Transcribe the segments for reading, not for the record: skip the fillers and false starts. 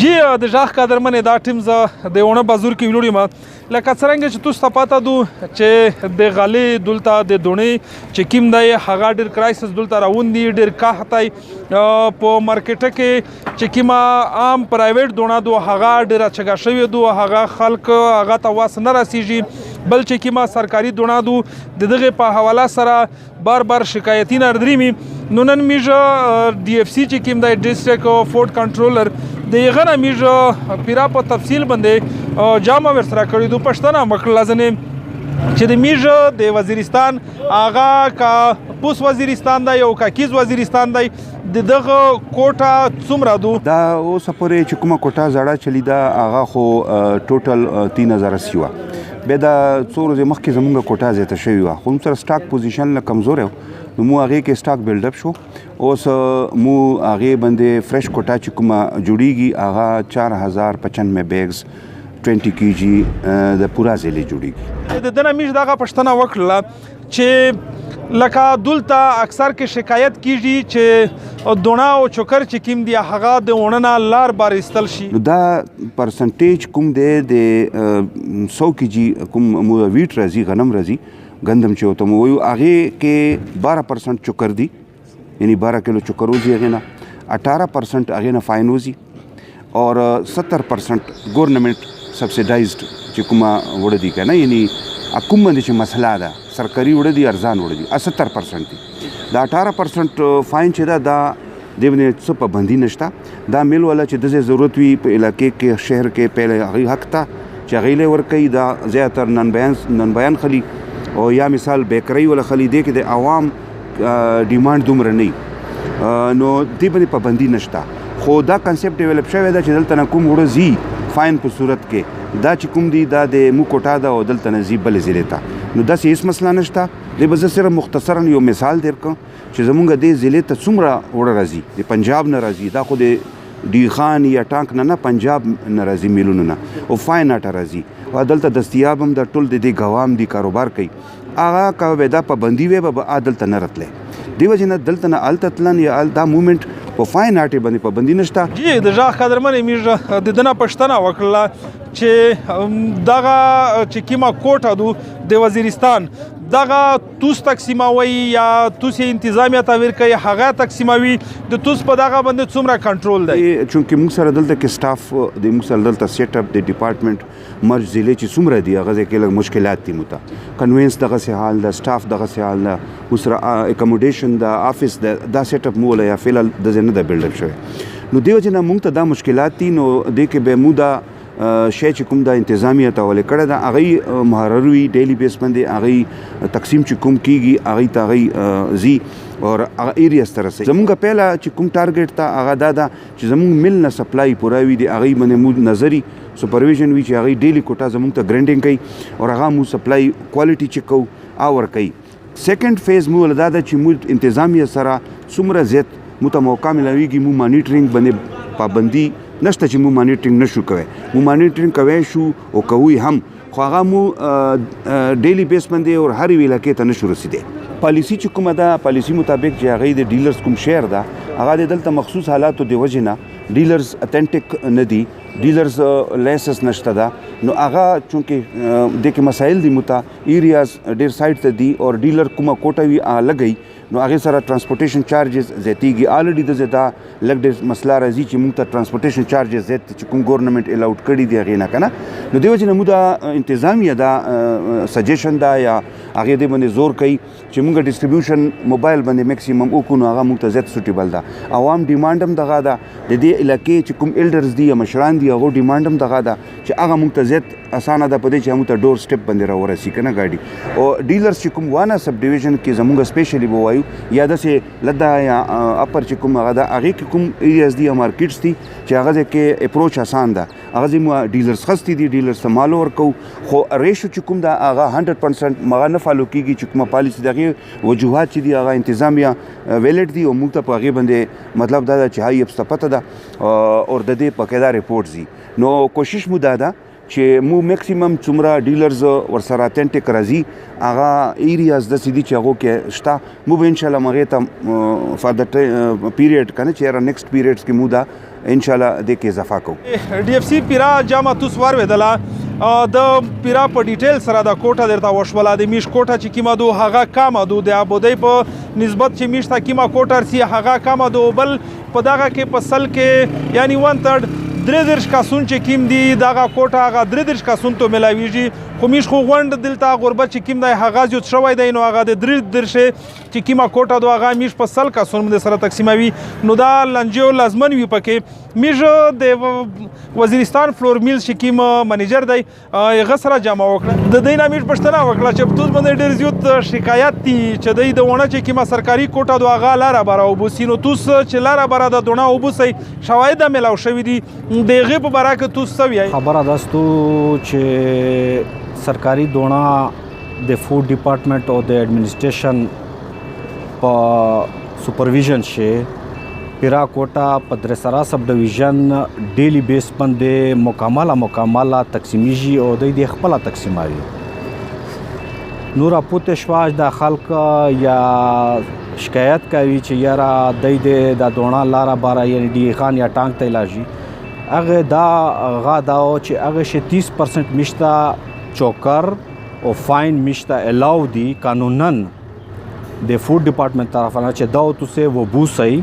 جی د ژغ قدرمنې دا ټیم زه د اونه بازور کې ویلوړ یم لکه څرنګه چې تاسو ته پته دو چې د غالۍ دلته د دونې چې کیم دی هغه ډېر کرایسس دلته راون دي ډېر قحط دی په مارکیټه کې چې کومه عام پرایویټ دونه دو هغه ډېره چګه شوې دو هغه خلک هغه ته واس نه رسیږي بل چې کومه سرکاري دونه دو د دغه په حواله سره بار بار شکایتونه دریمي نو نن میږه ډي اف سی چې کوم دی ډسټریکټ فوډ کنټرولر دغه نه میږه پیرا په تفصیل باندې جامه ورسره کړی دو پښتنه مکړه ځنه چې د میږه د وزیرستان آغا کا پوس وزیرستان دی او کاکیز وزیرستان دی دغه کوټه څومره دو دا اوس پورې چې کومه کوټه زړه چلی دا هغه خو ټوټل 3080 وه بیا دا څو ورځې مخکې زمونږ کوټه زیاته شوې وه خو سره سټاک پوزیشن له کمزوری نو مو هغې کې سټاک بلډ اپ شو اوس مو هغې باندې فرش کوټه چې کومه جوړیږي هغه 4095 بیگز 20 kg د پورا ضلع جوړیږي د دنه میش دغه پښتنه وکړه چې لکه دلته اکثر کې شکایت کیږي چې دونه او چوکر چې کیم دی هغه د اوننه لار بار استل شي دا پرسنټیج کوم دی د 100 kg کوم مو ویټ راځي غنم راځي ګندم چې وته مو وایو هغې کې 12% چوکر دی یعنی 12 کیلو چوکر وځي هغې نه 18% هغې نه فاین وځي اور 70% ګورنمنټ سبسیډایزډ چې کومه وړه دي که نه یعنی کوم باندې چې مسله ده سرکاري وړه دي ارزان وړه دي 70% دي دا 18% فاین چې دا دې باندې څه پابندي نشته دا میل والا چې داسې ضرورت وي په علاقې کې شهر کې پهله هغې حق ته چې هغې له ورکوي دا زیاتر نن بیان خلي او یا مثال بیکرۍ ولا خلي دی کې د عوام ډیمانډ دومره نه نو دې باندې پابندي نشته خو دا کنسپټ ډیولپ شوی ده چې دلته نه کوم وړه ځي فاین په صورت کې دا چې کوم دی دا د مو کوټه ده او دلته نه ځي بلې ضلع ته نو داسې هېڅ مسله نشته دې به زه صرف مختصرا یو مثال درکړم چې زمونږ دې ضلع ته څومره وړه راځي د پنجاب نه راځي دا خو د ډي خان یا ټانک نه پنجاب نه راځي میلونو نه او فاین اټه راځي او دلته دستیاب هم د ټول د دې ګوام دي کاروبار کوي هغه که دا پابندي وی به دلته نه راتلی دې وجې نه دلته نه هلته تلن یا دا مومنټ په فاین اټې باندې پابندي نشته جی د ژغ قدرمنې میږه د دنه پښتنه وکړله چې دغه چې کومه کوټه دو د وزیرستان دغه توس تقسیموي یا توس انتظامیه تعبیر کوي هغه تقسیموي د توس په دغه باندې څومره کنټرول دی چونکې موږ سره دلته کې سټاف د موږ سره دلته سیټ اپ د ډپارټمنټ مرج ضلع چې څومره دي هغه ځای کې لږ مشکلات دي موته کنوینس دغسې حال ده سټاف دغسې حال ده موږ سره اکاموډیشن ده آفس ده دا سیټ اپ مو ولا یا فعلحال داسې نه ده بلډ اپ شوی نو دې وجې نه موږ ته دا مشکلات دي نو دې کې به مو دا شی چې کوم د انتظامیه ته ولې کړی ده هغې مهرر وي ډیلی بیس باندې هغې تقسیم چې کوم کیږي هغې ته هغې ځي اور هغه ایریاز ته رسوي زمونږ پهله چې کوم ټارګیټ ته هغه دا ده چې زمونږ مل نه سپلای پوره وي د هغې باندې مو نظري سپرویژن وي چې هغې ډیلی کوټه زمونږ ته ګرینډینګ کوي او هغه مو سپلای کوالټي چیک کوو او ورکوي سیکنډ فیز مو دا ده چې مو انتظامیه سره څومره زیات مو ته موقع ملاویږي مو مانیټرینګ باندې پابندي نشته چې مو مانیټرینګ نشو کوی مو مانیټرینګ کوی شو او کوي هم خو هغه مو ډیلی بیس باندې او هر علاقې ته نشو رسیدی پالیسي چې کومه ده پالیسي مطابق چې هغې د ډیلرز کوم شیر ده هغه د دلته مخصوص حالاتو د وجې نه ډیلرز اتنټک نه دي ډیلرز لایسنس نشته ده نو هغه چونکې دې کې مسایل دي مو ته ایریاز ډېر سایډ ته دي او ډیلر کومه کوټه وي هغه لګوي نو هغې سره ټرانسپورټیشن چارجز زیاتېږي آلریډي د زیاته لږ ډېر مسله راځي چې موږ ته ټرانسپورټیشن چارجز زیات چې کوم ګورنمنټ الاؤډ کړي دي هغې نه که نه نو دې وجې نه موږ دا انتظامیه دا سجیشن ده یا هغې دې باندې زور کوي چې موږ ډسټریبیوشن موبایل باندې میکسیمم وکړو نو هغه موږ ته زیات سوټیبل ده عوام ډیمانډ هم دغه ده د دې علاقې چې کوم ایلډرز دي یا مشران دي هغو ډیمانډ هم دغه ده چې هغه موږ ته زیات اسانه ده په دې چې موږ ته ډور سټیپ باندې راورسي که نه ګاډي او ډیلرز چې کوم وانه سب ډیویژن کې زموږ سپیشلی به وایو یا داسې لده یا اپر چې کوم هغه ده هغې کې کوم ایریاز دي یا مارکیټس دي چې هغه ځای کې اپروچ اسان ده هغه ځای مو ډیلرز خستې دي ډیلرز ته مال ورکوو خو ریشو چې کوم ده هغه 100% هغه نه فالو کېږي چې کومه پالیسي د هغې وجوهات چې دي هغه انتظامیه ویلډ دي او موږ ته په هغې باندې مطلب دا ده چې هاي اپس ته پته ده او د دې باقاعده رپورټ ځي نو کوشش مو دا ده چې مو میکسیمم څومره ډیلرز ورسره اتنټک راځي هغه ایریاز داسې دي چې هغو کې شته مو به انشاءالله هغې ته فار د پیریډ که نه چې یاره نیکسټ پیریډز کې مو دا ان شاء الله د کې اضافه کوو. ډي اف سی پیرا جامه توس وارویدله د پیرا په ډیټیل سره د کوټه درته وشوله د میش کوټه چې کیمه دو هغه کامه دو د ابودی په نسبت چې میش ته کیمه کوټه رسی هغه کامه دو بل په دغه کې په سل کې یعنی 1/3 درې کاسون چې کیم دی دغه کوټه هغه درې کاسون ته ملاویږي خو میش خو غونډ دلته غربت چې کیم دی هغه زیات شوی دی نو هغه د درې چې کیمه کوټه دو هغه میش په سل کاسون د سره تقسیموي نو دا لنجو لازمن وي پکې میش د وزیرستان فلور میلز چې کیم منیجر دی هغه سره جمع وکړه د دې نه میش پښتنه وکړه چې په توس باندې ډېر زیات شکایت دي چې د ونه چې کیمه سرکاري کوټه دو هغه لاره بره وبوسي نو توس چې لاره بره د دونه وبوسي شواهد ملاو شوي دي دغه په باره کې توس څه وایي خبره داستو چې سرکاري دونا د فوډ ډپارټمنټ او د ایڈمنسټریشن په سپرویژن شي پیرا کوټا په درسرا سب ډیویژن ډیلی بیس باندې مکمله تقسیمیږي او د خپل تقسیموي نور پوت شواج د خلک یا شکایت کوي چې یاره د دونا لاره بارا یعنی ډی خان یا ټانک ته علاجي هغه دا غاډاو چې هغه شي 30% مشتا چوکر او فاین مشتا الاو دی قانونن د فوډ ډپارټمنټ طرفانه چې دا تو سه و بوسي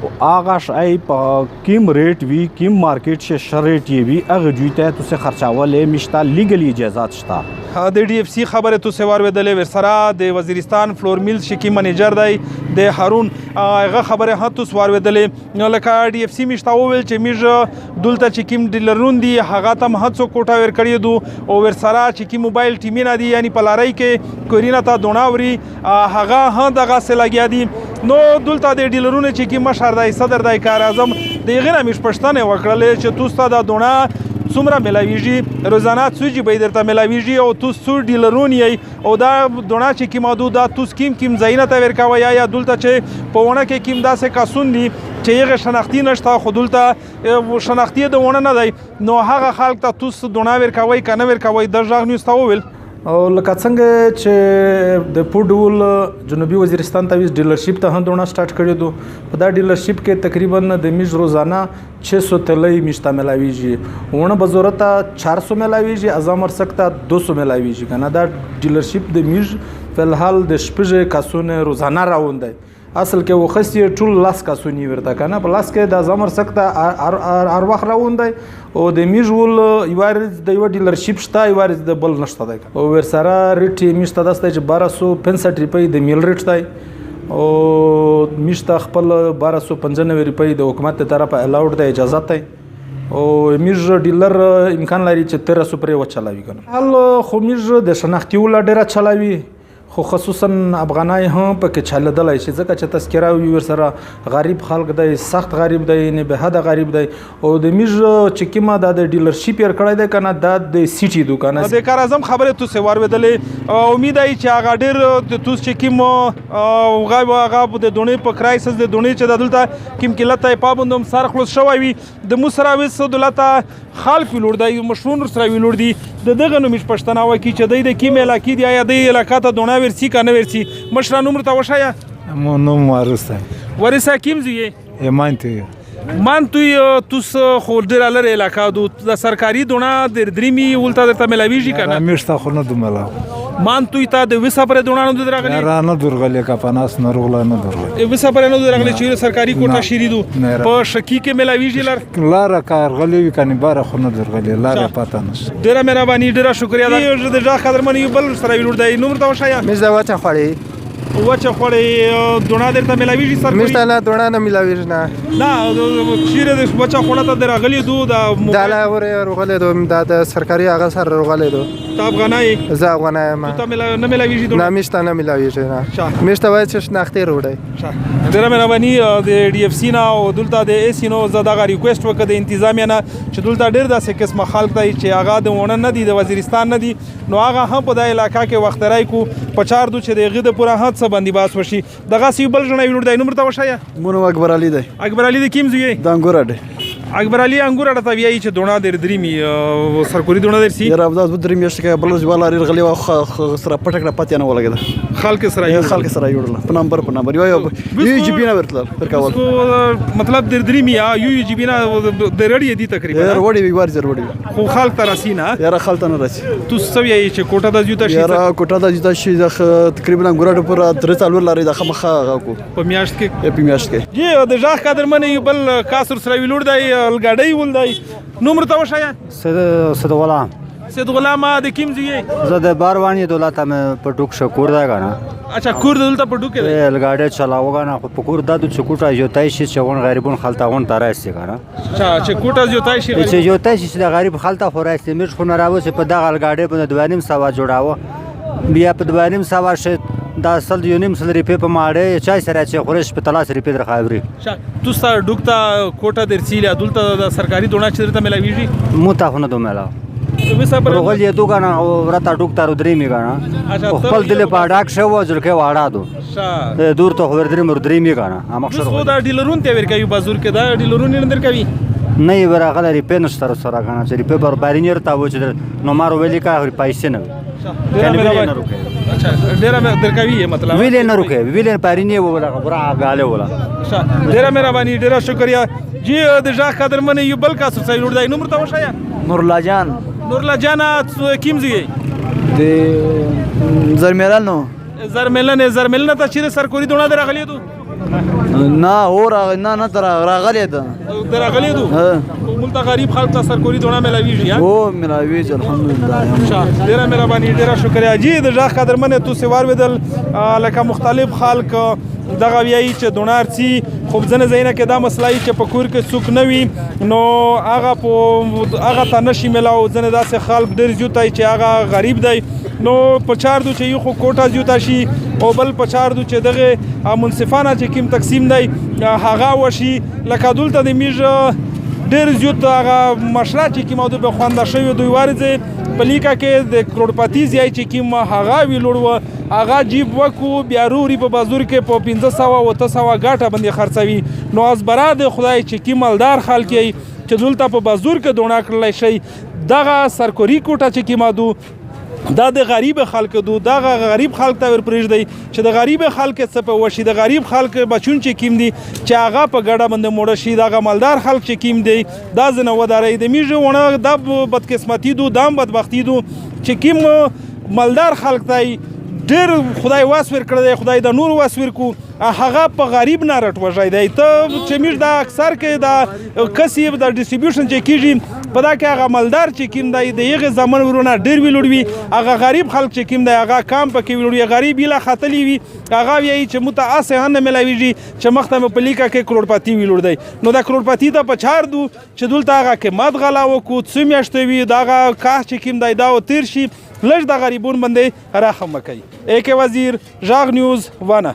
او هغه شای په کیم ریټ وی کیم مارکیټ شه شریټ وی هغه جوته تو سه خرچاولې مشتا لیګلی اجازهات شته د ډي اف سی خبره تو سه وارویدلې ورسره د وزیرستان فلور میلز شکی منیجر دی د هارون هغه خبره هتو وارویدلې نو لکه ډي اف سی مشتا وویل چې میج دلته چې کیم ډیلرون دی هغه تم هڅو کوټا ور کړی دو او ورسره چې کی موبایل ټیمینه دی یعنی پلارای کې کورینا تا دوناوري هغه ها دغه سه لګیا دی نو دلته د ډیلرونو چې کی مشر دی صدر دی کار اعظم دغه نمیش پښتنه وکړل چې توستا د دونا څومره ملاویږي روزانه سوجي به درته ملاویږي او تو سو ډیلرون یې او دا دونا چې کی مادو دا تو کیم زینت ورکاوي یا دلته چې په ونه کې کیم داسې کاسون دي چې هغه شناختی نشته خو دلته شناختی د ونه نه دی نو هغه خلک ته تو دونا ورکاوي کنه ورکاوي د ژغ نیوز ته وویل او لکه څنګه چې د پوډول جنوبي وزیرستان ته ډیلرشپ ته هم دونه سٹارټ کړی دو په دا ډیلرشپ کې تقریبا د میج روزانه 600 تلای میشته ملاویږي ونه بزورته 400 ملاویږي ازامر سکتا 200 ملاویږي کنه دا ډیلرشپ د میج په الحال د شپږ کاسونه روزانه راوند دی اصل کې وخصي ټول لاس کاسونی ورته کنه په لاس کې د ازامر سکتا ار وخت راوند دی او د میجول یوارز د یو ډیلرشپ شته یوارز د بل نشته دی او ورسره ریټ میشته داسته چې 1265 روپۍ د میل ریټ دی او میشته خپل 1295 روپۍ د حکومت طرفه الاود د اجازه دی او میج ډیلر امکان لري چې 1300 پرې وچلاوي کنه حال خو میج د شناختی ول ډیره چلاوي خو خصوصا افغانای هم پکې چلدلای شي ځکه چې تذکره وی ورسره غریب خلک دی سخت غریب دی نه به حد غریب دی او د میج چې کیما د ډیلرشپ یې کړی دی کنه د سیټي دکان د کار اعظم خبره تو سه وارویدلې امید ای چې هغه ډیر د توس چې کیم هغه د دونې په کرایسس د دونې چې د دلته کیم کلت پابندوم سر خلاص شوی وي د مسراویس دولته خلک ویلور دی مشرون سره ویلور دی دغه نو میش پښتنه وکی چې د کیم علاقې دی یا د علاقې ته دونه ورسی کنه ورسی مشران عمر ته وشایا مو نوم وارسته ورسا کیم زیه ایمانته مان توس خو ډیر لر علاقې دو د سرکاري دونه د دریمي ولته درته ملاویږي کنه میشته خو نه دوملا مان ته د وسه پر دونه نه درغلی را نه درغلی کا پناس نه رغلا نه درغلی وسه پر نه درغلی چې سرکاري کوټه شری دو په شکی کې ملاویږي لار کارغلی وی کني بار خو نه درغلی لار پتا نس ډیر مهرباني ډیر شکریا ده د ځا قدرمن یو بل سره ویلور دی نوم ته وشایا مزه واچه خوري وچه خوړې دونه درته ملاویږي سر مشته نه دونه نه ملاویږي نه چیرې د وچه خوړه ته درغلی دو د لا ورغلی دو د سرکاري هغه سره رغلی دو ته افغانای زه افغانای ما ته نه ملاویږي دونه نه مشته نه ملاویږي نه مشته وای چې شناخته روړی ډیره مهرباني د ډي اف سی نه او دلته د ای سی نو زدا غا ریکوست وکړه د انتظامیه نه چې دلته ډیر داسې قسمه خلک دی چې هغه د ونه نه دی د وزیرستان نه دی نو هغه هم په د علاقې کې وخت راي کو په 4 دو چې د غید پورا حادثه باندې باس وشي دغه سی بل جنې ویلور دی نو مرته وشایا مونږ اکبر علي دی اکبر علي د کیم زوی د انګور اډه اکبر علي انګور اړه ته وایي چې دونا در درېمي سرکوري دونا درسي یاره دا درې میاشتې کې بل ځوال لري غلي واخ سره پټک نه پاتې نه ولګید خلک سره خلک سره یوړل په نمبر یو جی بي نه ورتل ورکول مطلب در درېمي یو جی بي نه د رړی دي تقریبا یاره وړي وی زر وړي خو خلک ته راسي نه یاره خلک ته نه راسي تو څه وایي چې کوټه د جوتا شي یاره کوټه د جوتا شي تقریبا انګور پر 3 څلور لري د خمخه غاکو په میاشت کې په میاشت کې جی د ژغ قدر منې بل کاسر سره ویلوړ دی الګاډی ول دی نومر ته وشایا سید غلام سید غلام د کیم زیه زه د باروانی دولت مې په ټوک شکور دا غانا اچھا کور دلته په ټوکې دی الګاډی چلاو غانا په کور دادو چکوټا یوتای شي چون غریبون خلتا غون تراسي غانا اچھا چې کوټه یوتای شي چې یوتای شي د غریب خلتا خوراسي مش خو نه راوځي په دغه الګاډی په 2.5 جوړاوه بیا په 2.5 شه دا اصل یو نیم سل ریپې په ماړې چای سره چې خورش په تلاس ریپې در خاوري تو ستا ډوکتا کوټه درسیله دلته د سرکاري دونه چې درته ملاویږي متافونه دوه ملا وسه پر روغل یې دوه غانا ورته ډوکتا رو درې می غانا خپل دل په ډاک شو وځل کې واړه دو دور ته ور درې مر درې می غانا امخ خو دا ډیلرون ته ور کوي بازار کې دا ډیلرون نه در کوي نه ورغله ریپې نشته سره غانا چې ریپې بر بارینر تا و چې نو مارو ویلی کا پیسې نه اچھا ډیره مې درکوي مطلب ویلې نه روکه ویلې پارینه ولا غبره غاله ولا ډیره مهرباني ډیره شکریا جی د ژغ قدر منې یو بل کا سره جوړ دی نومر ته وشایا نور الله جان کیم زیه د زرملانو زرملن ته چیرې سرکوري دونه درغلی دو نه اور نه تر راغلی ده درغلی دو ملته غریب خلک ته سرکوري دونه ملاویږي او ملاویږي الحمدلله ډیره مهرباني ډیره شکریا جی د ژغ قدر منې تو سوار ودل لکه مختلف خلک دغه ویایي چې دونار سي خو ځنه زینه کې دا مسله چې په کور کې څوک نه وي نو هغه ته نشي ملاو ځنه داسې خلک ډېر زیاتای چې هغه غریب دی نو په چار دو چې یو خو کوټه زیاته شي او بل په چار دو چې دغه منصفانه چې کوم تقسیم دی هغه وشي لکه دلته د میږ ډېر زیات هغه مشره چې کوم د به خوانده شوي دوی وارځي په لیکه کې د کروڑپتی ځای چې کوم هغه ویلوړ و هغه جیب وکو بیا روري په بازار کې په 1500 او 800 ګاټه باندې خرڅوي نو از براد خدای چې کی مالدار خلک چې دلته په بازار کې دونه کړلای شي دغه سرکوري کوټه چې کی مادو دا د غریب خلک دو دغه غریب خلک ته ورپرېږدي چې د غریب خلک څه په وشي د غریب خلک بچون چې کیم دي چې هغه په ګډه باندې موړه شي دغه مالدار خلک چې کیم دي دا ځنه وداري د میږه ونه د بدقسمتي دو دام بدبختی دو چې کیم مالدار خلک ته ډېر خدای واس ورکړی دی خدای د نور واس ورکو هغه په غریب نه راټوژی دی ته چې موږ دا اکثر کې دا کسب د ډسټریبیوشن چې کېږي په دا کې هغه مالدار چې کوم دی د هغې زامن ورونه ډېر ویلوړ وي هغه غریب خلک چې کوم دی هغه کام پکې ویلوړ وي غریب یې لا ختلی وي هغه وایي چې موږ ته هسې هم نه میلاویږي چې مخته مې په لیکه کې کروڑپتی ویلوړ دی نو دا کروڑپتی ته په چار دو چې دلته هغه قیمت غلا وکړو څو میاشتې وي د هغه کاح چې کوم دی دا تیر شي لږ د غریبون باندې رحم وکړي اے کے وزیر ژغ نیوز ونه